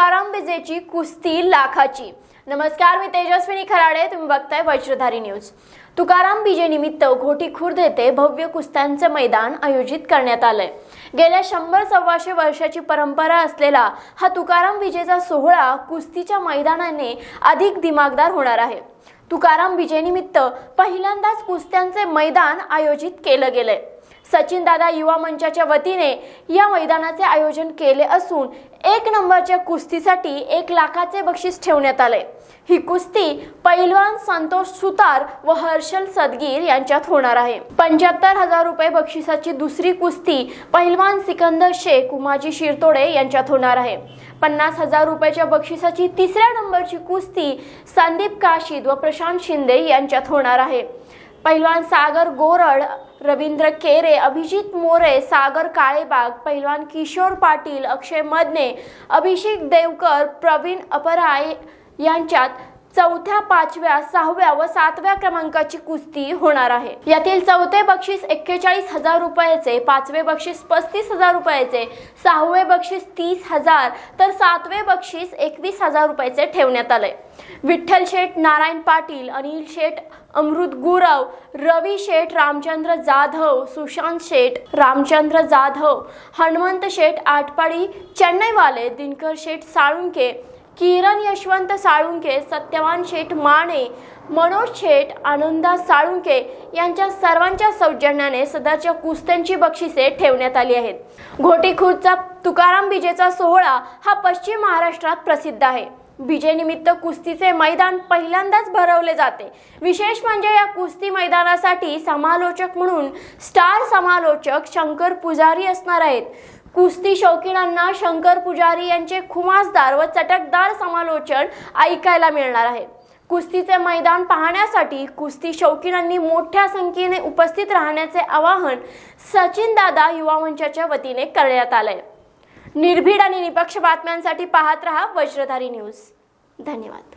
तुकाराम विजेची कुस्ती लाखाची। नमस्कार, मी तेजस्विनी खराडे, तुम्ही बघताय वज्रधारी न्यूज। तुकाराम विजय निमित्त घोटी खुर्द येथे भव्य कुस्त्यांचे मैदान आयोजित करण्यात आले। गेल्या 100-125 वर्षाची परंपरा असलेला हा तुकाराम विजेचा सोहळा कुस्तीच्या मैदानाने अधिक दिमागदार होणार आहे। तुकाराम विजय निमित्त पहिल्यांदाच कुस्त्यांचे मैदान आयोजित केले गेले। सचिन दादा युवा मंचाच्या वतीने या मैदानाचे आयोजन केले असून 1 नंबरच्या कुस्तीसाठी 1 लाखाचे बक्षीस ठेवण्यात आले। ही कुस्ती पैलवान संतोष सुतार व हर्षल सदगीर यांच्यात होणार आहे। 75,000 रुपये बक्षिसाची दुसरी कुस्ती पैलवान सिकंदर शेख उमाजी शिरतोडे यांच्यात होणार आहे। 50,000 रुपयाच्या बक्षिसाची 3ऱ्या नंबरची कुस्ती संदीप काशीद व प्रशांत शिंदे यांच्यात होणार आहे। पैलवान सागर गोरड, रवींद्र केरे, अभिजित मोरे, सागर काळेबाग, पैलवान किशोर पाटील, अक्षय मदने, अभिषेक देवकर, प्रवीण अपराय यांच्यात 4थ्या, 5व्या, 6व्या व 7व्या क्रमांकाची कुस्ती होणार आहे। यातील 4थे बक्षीस 41,000 रुपयाचे, 5वे बक्षीस 35,000 रुपयाचे, 6वे बक्षीस 30,000 तर 7वे बक्षीस 21,000 रुपयाचे ठेवण्यात आले। विठ्ठल शेठ नारायण पाटील, अनिल शेठ अमृत गुरव, रवी शेठ रामचंद्र जाधव, सुशांत शेठ रामचंद्र जाधव, हनुमंत शेठ आटपाडी चेन्नईवाले, दिनकर शेठ साळुंके, किरण यशवंत साळुंके, सत्यवान शेठ माने, मनोज शेठ, आनंदा साळुंके यांच्या सर्वांच्या सौजन्याने सदरच्या कुस्त्यांची बक्षिसे ठेवण्यात आली आहेत। घोटी खुर्दचा तुकाराम विजेचा सोहळा हा पश्चिम महाराष्ट्रात प्रसिद्ध आहे। विजय निमित्त कुस्तीचे मैदान पहिल्यांदाच भरवले जाते। विशेष म्हणजे या कुस्ती मैदानासाठी समालोचक म्हणून स्टार समालोचक शंकर पुजारी असणार आहेत। कुस्ती शौकीनांना शंकर पुजारी यांचे खुमासदार व चटकदार समालोचन ऐकायला मिळणार आहे। कुस्तीचे मैदान पाहण्यासाठी कुस्ती शौकीनांनी मोठ्या संख्येने उपस्थित राहण्याचे आवाहन सचिन दादा युवा मंचाच्या वतीने करण्यात आले। निर्भीड आणि निपक्ष बातम्यांसाठी पाहत रहा वज्रधारी न्यूज। धन्यवाद।